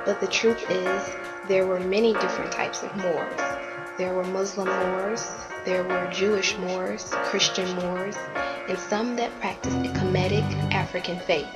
But the truth is, there were many different types of Moors. There were Muslim Moors, there were Jewish Moors, Christian Moors, and some that practiced a Kemetic African faith.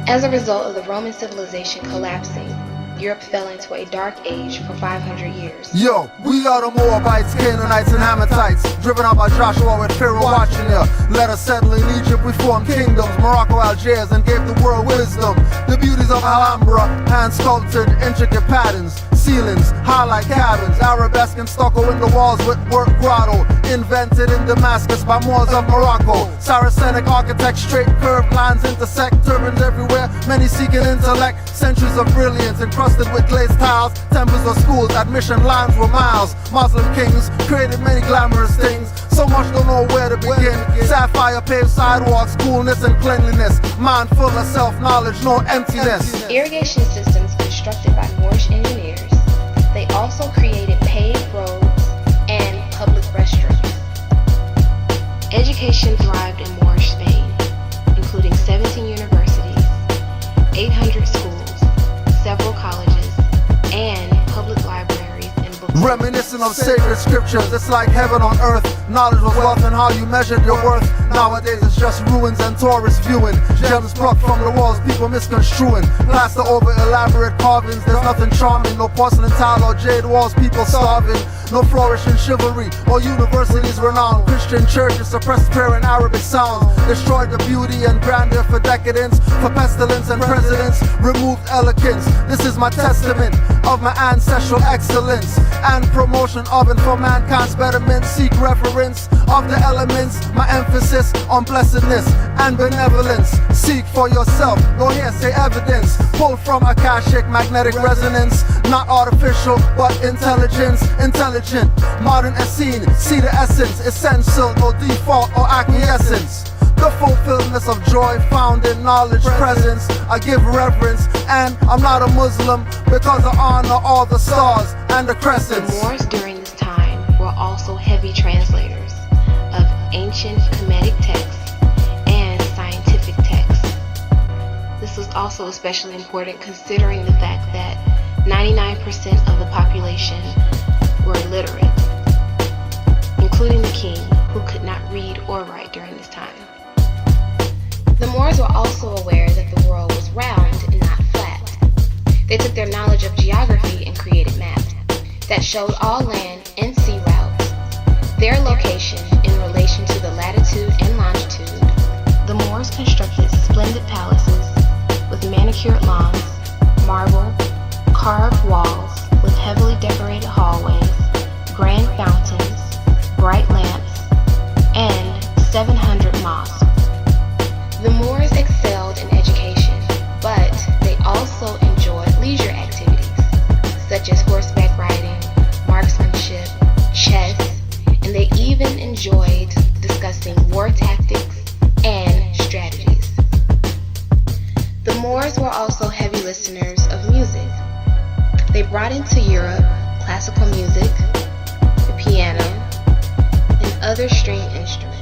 As a result of the Roman civilization collapsing, Europe fell into a dark age for 500 years. Yo, we are the Moabites, Canaanites, and Hamathites, driven out by Joshua with Pharaoh watching ya. Let us settle in Egypt, we formed kingdoms, Morocco, Algiers, and gave the world wisdom. The beauties of Alhambra, hand-sculpted, intricate patterns, ceilings, high like cabins, arabesque and stucco in the walls with work grotto, invented in Damascus by Moors of Morocco. Saracenic architect, straight curved lines intersect, turbans everywhere, many seeking intellect, centuries of brilliance encrusted with glazed tiles, temples or schools, admission lines were miles. Muslim kings created many glamorous things, so much don't know where to begin. Sapphire paved sidewalks, coolness and cleanliness, mind full of self-knowledge, no emptiness. Irrigation systems constructed by Moorish engineers. They also created paved roads and public restrooms. Education thrived in Moorish Spain, including 17 universities, 800 schools, several colleges, and public libraries and books. Reminiscent of sacred scriptures, it's like heaven on earth. Knowledge was wealth and how you measured your worth. Nowadays it's just ruins and tourists viewing. Gems plucked from the walls, people misconstruing. Plaster over elaborate carvings, there's nothing charming. No porcelain tile or jade walls, people starving. No flourishing chivalry or universities renowned. Christian churches suppressed prayer and Arabic sound. Destroyed the beauty and grandeur for decadence. For pestilence and presidents, removed elegance. This is my testament of my ancestral excellence and promotion of it for mankind's betterment. Seek reference of the elements, my emphasis on blessedness and benevolence. Seek for yourself, no hearsay evidence. Pulled from Akashic magnetic resonance, not artificial but intelligence. Intelligent, modern Essene, see the essence, essential, no default or acquiescence. The fulfillment of joy found in knowledge, presence. I give reverence, and I'm not a Muslim because I honor all the stars and the crescents. The Moors during this time were also heavy translators of ancient Kemetic texts and scientific texts. This was also especially important considering the fact that 99% of the population were illiterate, including the king, who could not read or write during this time. The Moors were also aware that the world was round and not flat. They took their knowledge of geography and created maps that showed all land and sea routes, their location in relation to the latitude and longitude. The Moors constructed splendid palaces with manicured lawns, marble, carved walls with heavily decorated hallways, grand fountains, bright lamps, and 700 mosques. The Moors excelled in education, but they also enjoyed leisure activities such as horseback riding, marksmanship, chess, and they even enjoyed discussing war tactics and strategies. The Moors were also heavy listeners of music. They brought into Europe classical music, the piano, and other string instruments.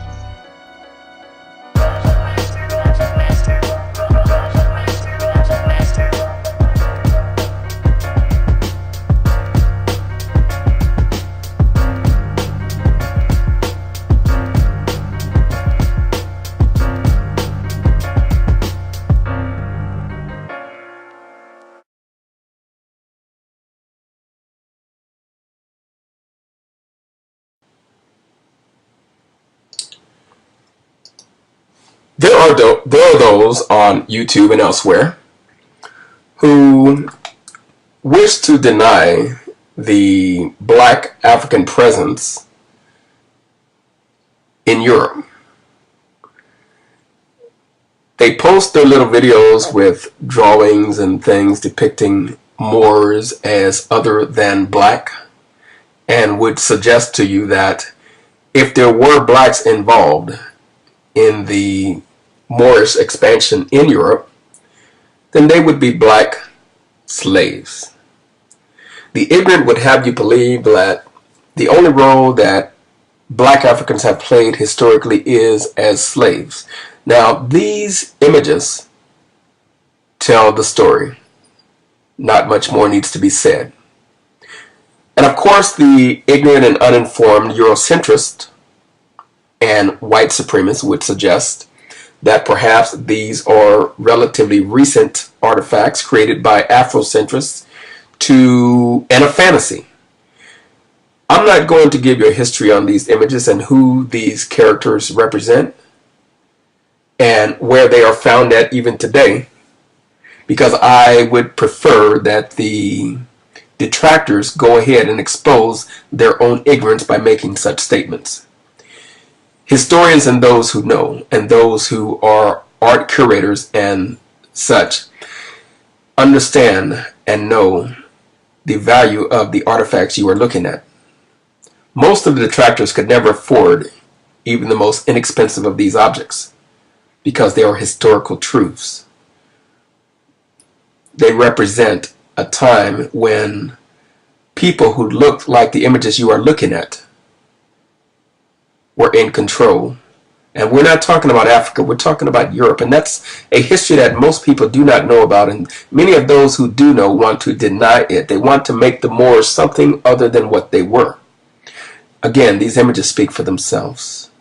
There are those on YouTube and elsewhere who wish to deny the black African presence in Europe. They post their little videos with drawings and things depicting Moors as other than black, and would suggest to you that if there were blacks involved in the Moorish expansion in Europe, then they would be black slaves. The ignorant would have you believe that the only role that black Africans have played historically is as slaves. Now, these images tell the story Not much more needs to be said. And of course, the ignorant and uninformed Eurocentrist and white supremacists would suggest that perhaps these are relatively recent artifacts created by Afrocentrists and a fantasy. I'm not going to give you a history on these images and who these characters represent and where they are found at even today, because I would prefer that the detractors go ahead and expose their own ignorance by making such statements. Historians and those who know, and those who are art curators and such, understand and know the value of the artifacts you are looking at. Most of the detractors could never afford even the most inexpensive of these objects because they are historical truths. They represent a time when people who looked like the images you are looking at were in control. And we're not talking about Africa, we're talking about Europe. And that's a history that most people do not know about. And many of those who do know want to deny it. They want to make the Moors something other than what they were. Again, these images speak for themselves.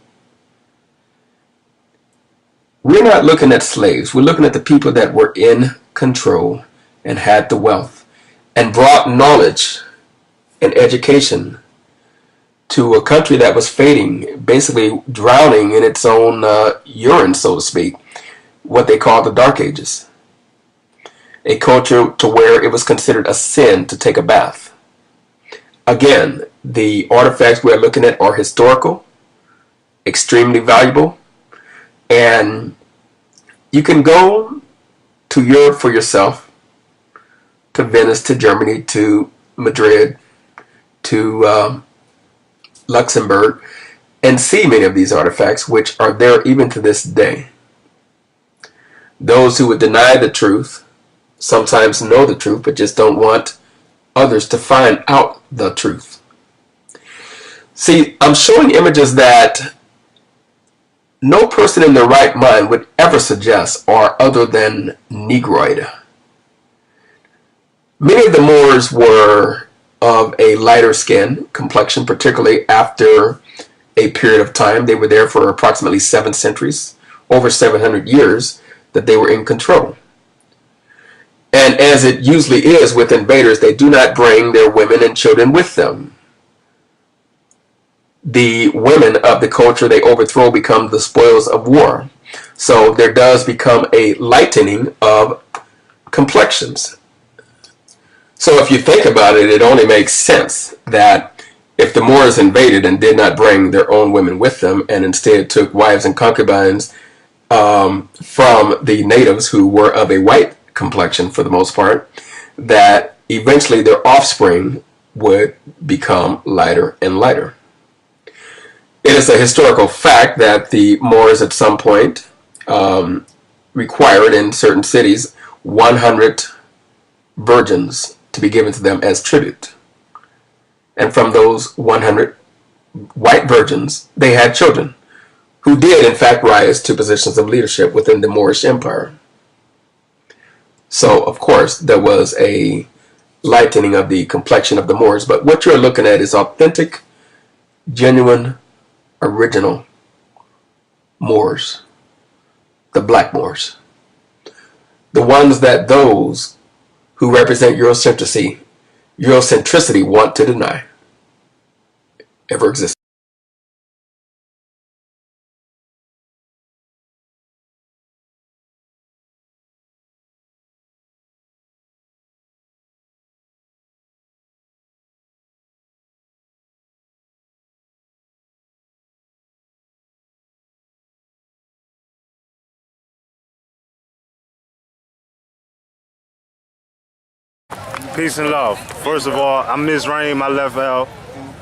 We're not looking at slaves. We're looking at the people that were in control and had the wealth and brought knowledge and education to a country that was fading, basically drowning in its own urine, so to speak, what they call the Dark Ages. A culture to where it was considered a sin to take a bath. Again, the artifacts we're looking at are historical, extremely valuable, and you can go to Europe for yourself, to Venice, to Germany, to Madrid, to Luxembourg, and see many of these artifacts, which are there even to this day. Those who would deny the truth sometimes know the truth, but just don't want others to find out the truth. See, I'm showing images that no person in their right mind would ever suggest are other than Negroid. Many of the Moors were of a lighter skin complexion, particularly after a period of time. They were there for approximately 7 centuries, over 700 years that they were in control. And as it usually is with invaders, they do not bring their women and children with them. The women of the culture they overthrow become the spoils of war. So there does become a lightening of complexions. So if you think about it, it only makes sense that if the Moors invaded and did not bring their own women with them and instead took wives and concubines from the natives who were of a white complexion for the most part, that eventually their offspring would become lighter and lighter. It is a historical fact that the Moors at some point required in certain cities 100 virgins to be given to them as tribute. And from those 100 white virgins, they had children who did in fact rise to positions of leadership within the Moorish Empire. So of course there was a lightening of the complexion of the Moors, but what you're looking at is authentic, genuine, original Moors, the black Moors, the ones that those who represent Eurocentricity want to deny ever existed. Peace and love. First of all, I'm Ms. Rain, my left L.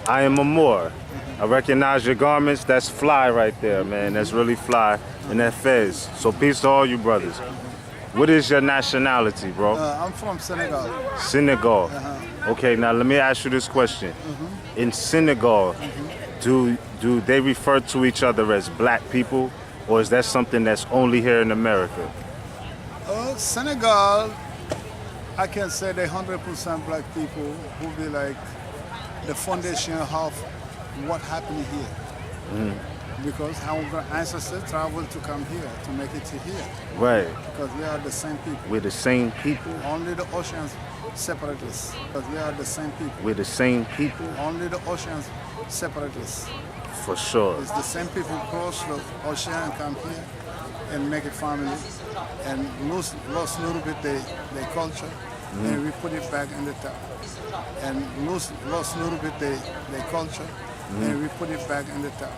I am a Moor. I recognize your garments. That's fly right there, man. That's really fly. And that fez. So peace to all you brothers. What is your nationality, bro? I'm from Senegal. Senegal. Okay, now let me ask you this question. In Senegal, do they refer to each other as black people, or is that something that's only here in America? Senegal I can say the 100% black people who be like the foundation of what happened here. Because our ancestors traveled to come here, to make it to here. Right. Because we are the same people. We're the same people. Only the oceans separate us. Because we are the same people. We're the same people. Only the oceans separate us. For sure. It's the same people cross the ocean and come here and make a family and lost a little bit their culture, and we put it back in the town. And lost a little bit their culture, and we put it back in the town.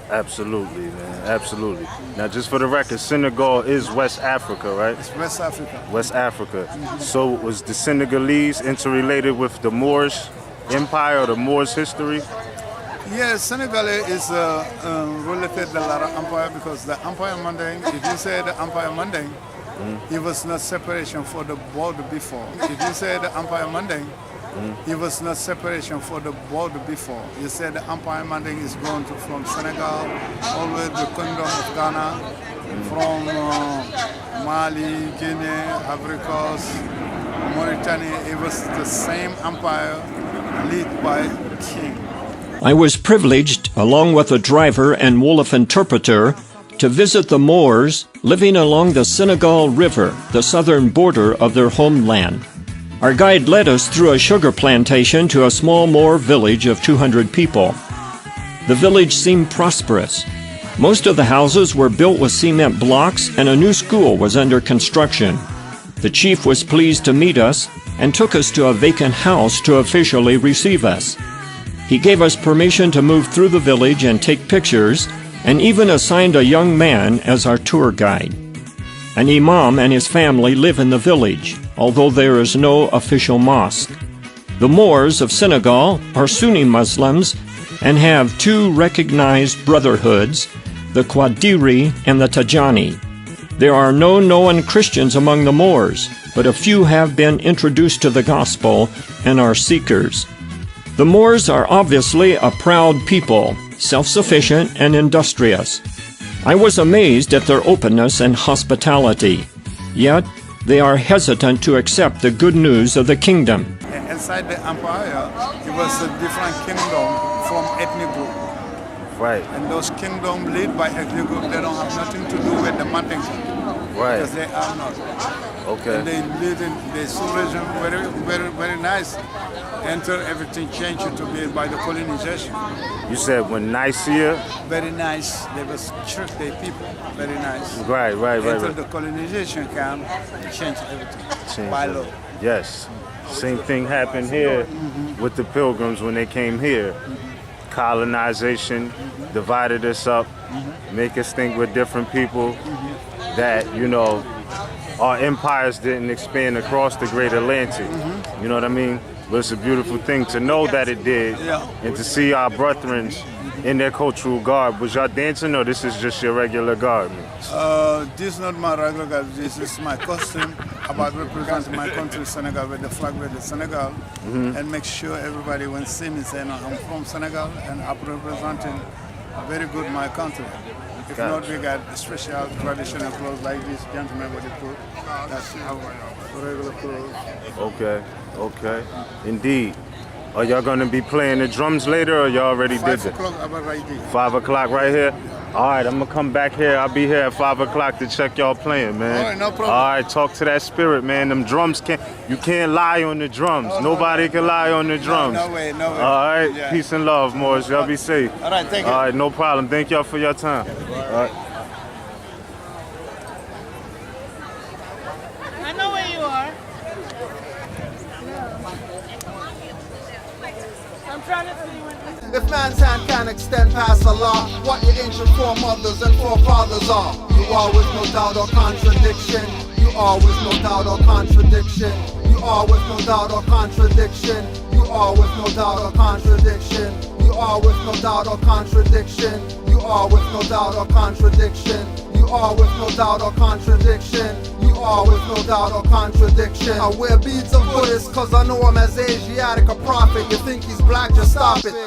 Absolutely, man. Absolutely. Now, just for the record, Senegal is West Africa, right? It's West Africa. West Africa. So was the Senegalese interrelated with the Moorish Empire or the Moorish history? Yes, Senegal is related to the Lara Empire because the Empire Manding, if you say the Empire Manding, it was not separation for the border before. If you say the Empire Manding, it was not separation for the border before. You said the Empire Manding is going from Senegal all the way to the Kingdom of Ghana, from Mali, Guinea, Ivory Coast, Mauritania. It was the same empire led by king. I was privileged, along with a driver and Wolof interpreter, to visit the Moors living along the Senegal River, the southern border of their homeland. Our guide led us through a sugar plantation to a small Moor village of 200 people. The village seemed prosperous. Most of the houses were built with cement blocks and a new school was under construction. The chief was pleased to meet us and took us to a vacant house to officially receive us. He gave us permission to move through the village and take pictures, and even assigned a young man as our tour guide. An imam and his family live in the village, although there is no official mosque. The Moors of Senegal are Sunni Muslims and have two recognized brotherhoods, the Qadiri and the Tajani. There are no known Christians among the Moors, but a few have been introduced to the gospel and are seekers. The Moors are obviously a proud people, self-sufficient and industrious. I was amazed at their openness and hospitality, yet they are hesitant to accept the good news of the kingdom. Inside the empire, it was a different kingdom from ethnic group. Right. And those kingdoms led by ethnic group, they don't have nothing to do with the mountain kingdom. Right. Because they are not. Okay. And they live in the region very nice. Enter everything changed to be by the colonization. You said when Nicaea? Very nice. They was trick their people. Very nice. Right. Until the colonization came, it changed everything. By law. Yes. Same thing happened here with the Pilgrims when they came here. Colonization divided us up, make us think we're different people, that, you know, our empires didn't expand across the Great Atlantic. You know what I mean? But it's a beautiful thing to know that it did, and to see our brethren in their cultural garb. Was y'all dancing, or this is just your regular garb? This is not my regular garb. This is my costume about representing my country, Senegal, with the flag with the Senegal, and make sure everybody when see me say, no, I'm from Senegal and I'm representing very good my country. If not, we got special traditional clothes like this, gentlemen, what they put. That's our regular clothes. Okay. Indeed. Are y'all gonna be playing the drums later, or y'all already did it? 5 o'clock about right here. 5 o'clock right here? All right, I'm gonna come back here. I'll be here at 5 o'clock to check y'all playing, man. All right, no problem. All right, talk to that spirit, man. Them drums you can't lie on the drums. Nobody can lie on the drums. No way. All right, Yeah. Peace and love, Moors. Y'all be safe. All right, thank you. All right, no problem. Thank y'all for your time. All right. I know where you are. I'm trying to see when. If man's hand can extend past the law, what your ancient foremothers and forefathers are. You are with no doubt or contradiction. You are with no doubt or contradiction. You are with no doubt or contradiction. You are with no doubt or contradiction. You are with no doubt or contradiction. You are with no doubt or contradiction. You are with no doubt or contradiction. You are with no doubt or contradiction. I wear beads of Buddhist cause I know him as Asiatic, a prophet. You think he's black, just stop it.